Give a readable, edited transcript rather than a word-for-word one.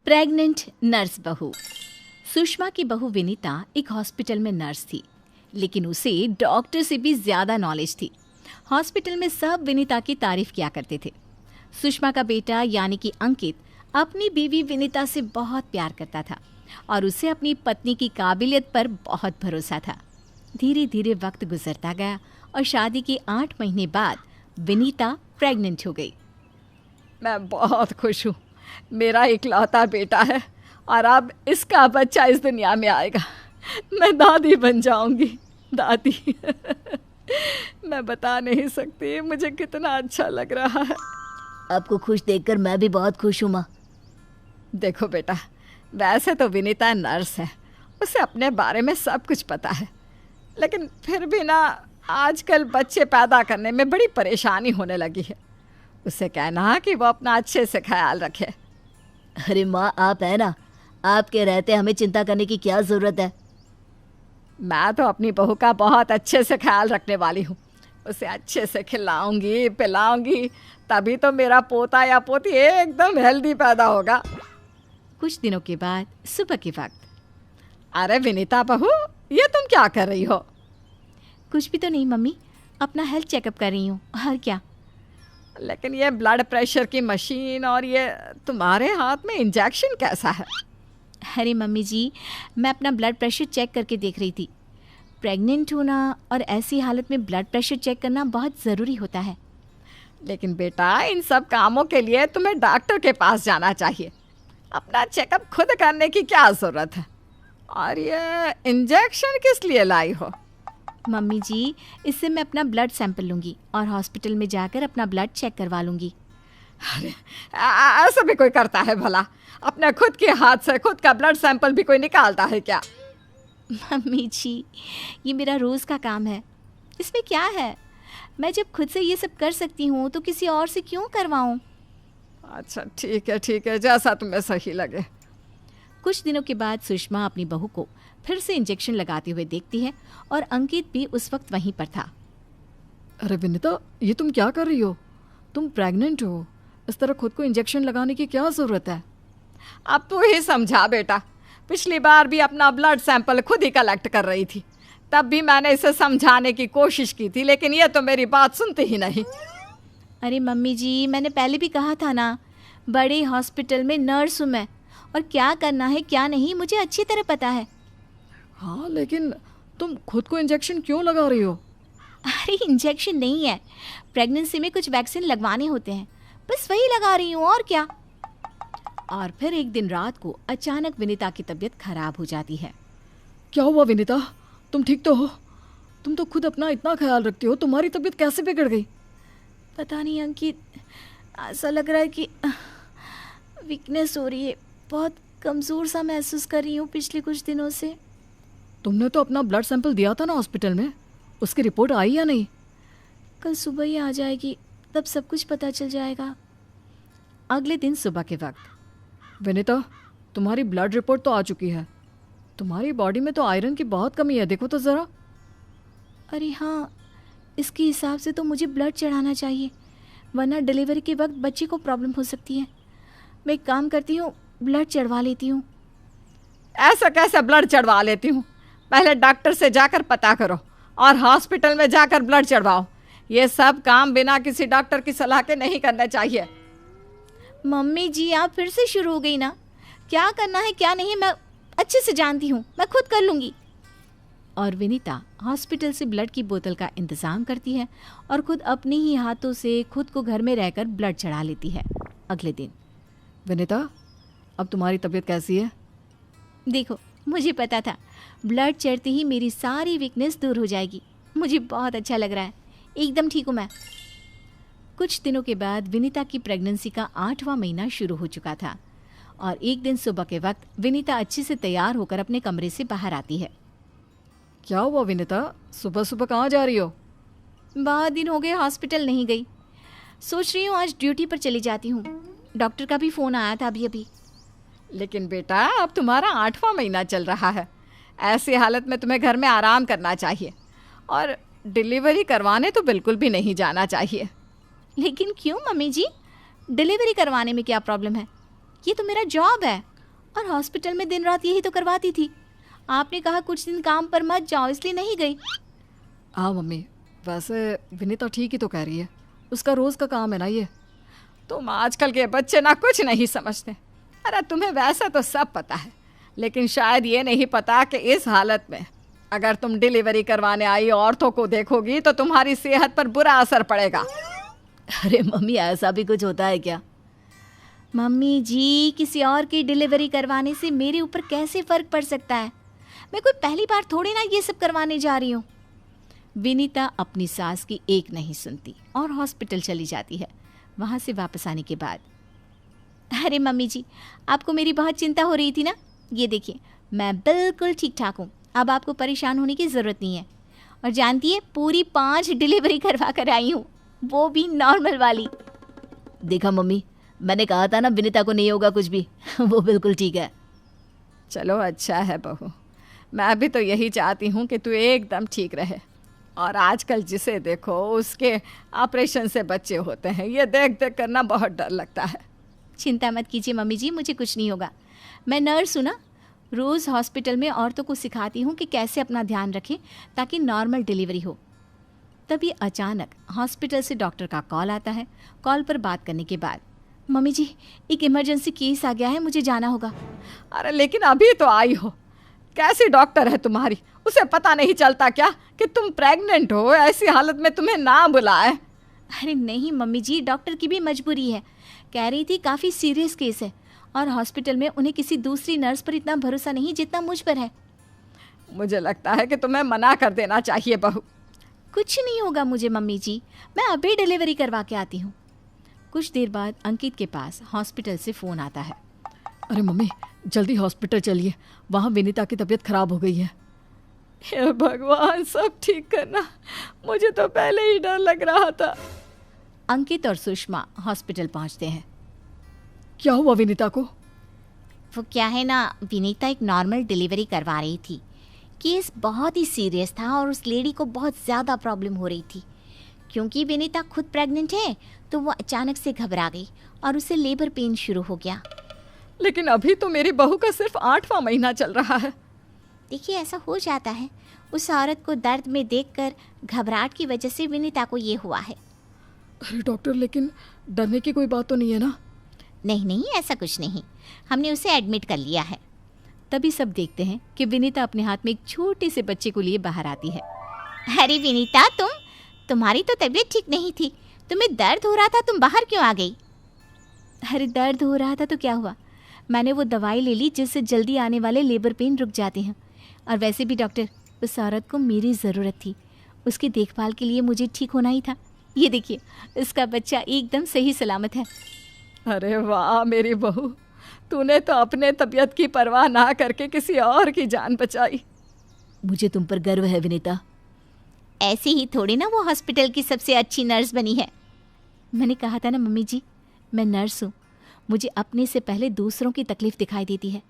Pregnant nurse बहू। सुषमा की बहू विनीता एक हॉस्पिटल में नर्स थी, लेकिन उसे डॉक्टर से भी ज्यादा नॉलेज थी। हॉस्पिटल में सब विनीता की तारीफ किया करते थे। सुषमा का बेटा यानी कि अंकित अपनी बीवी विनीता से बहुत प्यार करता था और उसे अपनी पत्नी की काबिलियत पर बहुत भरोसा था। धीरे धीरे वक्त गुजरता गया और शादी के 8 महीने बाद विनीता प्रेग्नेंट हो गई। मैं बहुत खुश हूँ। मेरा इकलौता बेटा है और अब इसका बच्चा इस दुनिया में आएगा। मैं दादी बन जाऊंगी। दादी मैं बता नहीं सकती मुझे कितना अच्छा लग रहा है। आपको खुश देखकर मैं भी बहुत खुश हूँ माँ। देखो बेटा, वैसे तो विनीता नर्स है, उसे अपने बारे में सब कुछ पता है, लेकिन फिर भी ना आजकल बच्चे पैदा करने में बड़ी परेशानी होने लगी है। उसे कहना कि वो अपना अच्छे से ख्याल रखे। अरे माँ, आप है ना, आपके रहते हमें चिंता करने की क्या ज़रूरत है। मैं तो अपनी बहू का बहुत अच्छे से ख्याल रखने वाली हूँ। उसे अच्छे से खिलाऊंगी पिलाऊंगी, तभी तो मेरा पोता या पोती एकदम हेल्दी पैदा होगा। कुछ दिनों के बाद सुबह के वक्त। अरे विनीता बहू, ये तुम क्या कर रही हो? कुछ भी तो नहीं मम्मी, अपना हेल्थ चेकअप कर रही हूँ। और क्या? लेकिन ये ब्लड प्रेशर की मशीन और ये तुम्हारे हाथ में इंजेक्शन कैसा है? अरे मम्मी जी, मैं अपना ब्लड प्रेशर चेक करके देख रही थी। प्रेग्नेंट होना और ऐसी हालत में ब्लड प्रेशर चेक करना बहुत ज़रूरी होता है। लेकिन बेटा, इन सब कामों के लिए तुम्हें डॉक्टर के पास जाना चाहिए। अपना चेकअप खुद करने की क्या ज़रूरत है? और ये इंजेक्शन किस लिए लाई हो? मम्मी जी, इससे मैं अपना ब्लड सैंपल लूँगी और हॉस्पिटल में जाकर अपना ब्लड चेक करवा लूँगी। अरे ऐसा भी कोई करता है भला? अपने खुद के हाथ से खुद का ब्लड सैंपल भी कोई निकालता है क्या? मम्मी जी, ये मेरा रोज़ का काम है, इसमें क्या है? मैं जब खुद से ये सब कर सकती हूँ तो किसी और से क्यों करवाऊँ? अच्छा ठीक है, जैसा तुम्हें सही लगे। कुछ दिनों के बाद सुषमा अपनी बहू को फिर से इंजेक्शन लगाते हुए देखती है और अंकित भी उस वक्त वहीं पर था। अरे विनीता, ये तुम क्या कर रही हो? तुम प्रेग्नेंट हो, इस तरह खुद को इंजेक्शन लगाने की क्या ज़रूरत है? अब तू ही समझा बेटा। पिछली बार भी अपना ब्लड सैंपल खुद ही कलेक्ट कर रही थी, तब भी मैंने इसे समझाने की कोशिश की थी, लेकिन ये तो मेरी बात सुनती ही नहीं। अरे मम्मी जी, मैंने पहले भी कहा था ना, बड़े हॉस्पिटल में नर्स हूँ मैं, और क्या करना है क्या नहीं मुझे अच्छी तरह पता है। हाँ, लेकिन तुम खुद को इंजेक्शन क्यों लगा रही हो? अरे इंजेक्शन नहीं है, प्रेगनेंसी में कुछ वैक्सीन लगवाने होते हैं, बस वही लगा रही हूँ, और क्या। और फिर एक दिन रात को अचानक विनीता की तबीयत खराब हो जाती है। क्या हुआ विनीता? तुम ठीक तो हो? तुम तो खुद अपना इतना ख्याल रखती हो, तुम्हारी तबीयत कैसे बिगड़ गई? पता नहीं अंकित, ऐसा लग रहा है कि वीकनेस हो रही है, बहुत कमज़ोर सा महसूस कर रही हूँ पिछले कुछ दिनों से। तुमने तो अपना ब्लड सैंपल दिया था ना हॉस्पिटल में, उसकी रिपोर्ट आई या नहीं? कल सुबह ही आ जाएगी, तब सब कुछ पता चल जाएगा। अगले दिन सुबह के वक्त। विनीता, तुम्हारी ब्लड रिपोर्ट तो आ चुकी है। तुम्हारी बॉडी में तो आयरन की बहुत कमी है, देखो तो ज़रा। अरे हाँ, इसके हिसाब से तो मुझे ब्लड चढ़ाना चाहिए, वरना डिलीवरी के वक्त बच्चे को प्रॉब्लम हो सकती है। मैं एक काम करती हूँ, ब्लड चढ़वा लेती हूँ। ऐसा कैसे ब्लड चढ़वा लेती हूँ? पहले डॉक्टर से जाकर पता करो और हॉस्पिटल में जाकर ब्लड चढ़वाओ। ये सब काम बिना किसी डॉक्टर की सलाह के नहीं करना चाहिए। मम्मी जी, आप फिर से शुरू हो गई ना। क्या करना है क्या नहीं मैं अच्छे से जानती हूँ, मैं खुद कर लूँगी। और विनीता हॉस्पिटल से ब्लड की बोतल का इंतज़ाम करती है और खुद अपने ही हाथों से खुद को घर में रहकर ब्लड चढ़ा लेती है। अगले दिन। विनीता, अब तुम्हारी तबीयत कैसी है? देखो, मुझे पता था ब्लड चढ़ते ही मेरी सारी वीकनेस दूर हो जाएगी। मुझे बहुत अच्छा लग रहा है, एकदम ठीक हूँ मैं। कुछ दिनों के बाद विनीता की प्रेगनेंसी का 8वां महीना शुरू हो चुका था और एक दिन सुबह के वक्त विनीता अच्छे से तैयार होकर अपने कमरे से बाहर आती है। क्या हुआ विनीता, सुबह सुबह कहाँ जा रही हो? बहुत दिन हो गए हॉस्पिटल नहीं गई, सोच रही हूँ आज ड्यूटी पर चली जाती हूँ। डॉक्टर का भी फ़ोन आया था अभी। लेकिन बेटा, अब तुम्हारा 8वां महीना चल रहा है, ऐसी हालत में तुम्हें घर में आराम करना चाहिए और डिलीवरी करवाने तो बिल्कुल भी नहीं जाना चाहिए। लेकिन क्यों मम्मी जी, डिलीवरी करवाने में क्या प्रॉब्लम है? ये तो मेरा जॉब है। और हॉस्पिटल में दिन रात यही तो करवाती थी। आपने कहा कुछ दिन काम पर मत जाओ, इसलिए नहीं गई। हाँ मम्मी, वैसे विनीता ठीक ही तो कह रही है, उसका रोज़ का काम है ना ये। तुम आजकल के बच्चे ना कुछ नहीं समझते। अरे तुम्हें वैसा तो सब पता है, लेकिन शायद ये नहीं पता कि इस हालत में अगर तुम डिलीवरी करवाने आई औरतों को देखोगी तो तुम्हारी सेहत पर बुरा असर पड़ेगा। अरे मम्मी, ऐसा भी कुछ होता है क्या? मम्मी जी, किसी और की डिलीवरी करवाने से मेरे ऊपर कैसे फ़र्क पड़ सकता है? मैं कोई पहली बार थोड़ी ना ये सब करवाने जा रही हूँ। विनीता अपनी सास की एक नहीं सुनती और हॉस्पिटल चली जाती है। वहाँ से वापस आने के बाद, अरे मम्मी जी, आपको मेरी बहुत चिंता हो रही थी ना? ये देखिए, मैं बिल्कुल ठीक ठाक हूँ, अब आपको परेशान होने की ज़रूरत नहीं है। और जानती है, पूरी 5 डिलीवरी करवा कर आई हूँ, वो भी नॉर्मल वाली। देखा मम्मी, मैंने कहा था ना विनीता को नहीं होगा कुछ भी। वो बिल्कुल ठीक है। चलो अच्छा है बहू, मैं भी तो यही चाहती हूँ कि तू एकदम ठीक रहे। और आजकल जिसे देखो उसके ऑपरेशन से बच्चे होते हैं, ये देख देख करना बहुत डर लगता है। चिंता मत कीजिए मम्मी जी, मुझे कुछ नहीं होगा। मैं नर्स हूँ ना, रोज़ हॉस्पिटल में औरतों को सिखाती हूँ कि कैसे अपना ध्यान रखें ताकि नॉर्मल डिलीवरी हो। तभी अचानक हॉस्पिटल से डॉक्टर का कॉल आता है। कॉल पर बात करने के बाद, मम्मी जी, एक इमरजेंसी केस आ गया है, मुझे जाना होगा। अरे लेकिन अभी तो आई हो, कैसी डॉक्टर है तुम्हारी? उसे पता नहीं चलता क्या कि तुम प्रेग्नेंट हो? ऐसी हालत में तुम्हें ना बुलाए। अरे नहीं मम्मी जी, डॉक्टर की भी मजबूरी है। कह रही थी काफ़ी सीरियस केस है और हॉस्पिटल में उन्हें किसी दूसरी नर्स पर इतना भरोसा नहीं जितना मुझ पर है। मुझे लगता है कि तुम्हें मना कर देना चाहिए बहू। कुछ नहीं होगा मुझे मम्मी जी, मैं अभी डिलीवरी करवा के आती हूँ। कुछ देर बाद अंकित के पास हॉस्पिटल से फ़ोन आता है। अरे मम्मी, जल्दी हॉस्पिटल चलिए, वहाँ विनीता की तबीयत खराब हो गई है। हे भगवान, सब ठीक करना, मुझे तो पहले ही डर लग रहा था। अंकित और सुषमा हॉस्पिटल पहुँचते हैं। क्या हुआ विनीता को? वो क्या है ना, विनीता एक नॉर्मल डिलीवरी करवा रही थी। केस बहुत ही सीरियस था और उस लेडी को बहुत ज़्यादा प्रॉब्लम हो रही थी। क्योंकि विनीता खुद प्रेग्नेंट है तो वो अचानक से घबरा गई और उसे लेबर पेन शुरू हो गया। लेकिन अभी तो मेरी बहू का सिर्फ 8वां महीना चल रहा है। देखिए, ऐसा हो जाता है। उस औरत को दर्द में देखकर घबराहट की वजह से विनीता को ये हुआ है। अरे डॉक्टर, लेकिन डरने की कोई बात तो नहीं है ना? नहीं नहीं, ऐसा कुछ नहीं, हमने उसे एडमिट कर लिया है। तभी सब देखते हैं कि विनीता अपने हाथ में एक छोटे से बच्चे को लिए बाहर आती है। अरे विनीता, तुम्हारी तो तबीयत ठीक नहीं थी, तुम्हें दर्द हो रहा था, तुम बाहर क्यों आ गई? अरे दर्द हो रहा था तो क्या हुआ, मैंने वो दवाई ले ली जिससे जल्दी आने वाले लेबर पेन रुक जाते हैं। और वैसे भी डॉक्टर, उस औरत को मेरी ज़रूरत थी, उसकी देखभाल के लिए मुझे ठीक होना ही था। ये देखिए, उसका बच्चा एकदम सही सलामत है। अरे वाह मेरी बहू, तूने तो अपने तबीयत की परवाह ना करके किसी और की जान बचाई। मुझे तुम पर गर्व है विनीता। ऐसे ही थोड़ी ना वो हॉस्पिटल की सबसे अच्छी नर्स बनी है। मैंने कहा था ना मम्मी जी, मैं नर्स हूँ, मुझे अपने से पहले दूसरों की तकलीफ दिखाई देती है।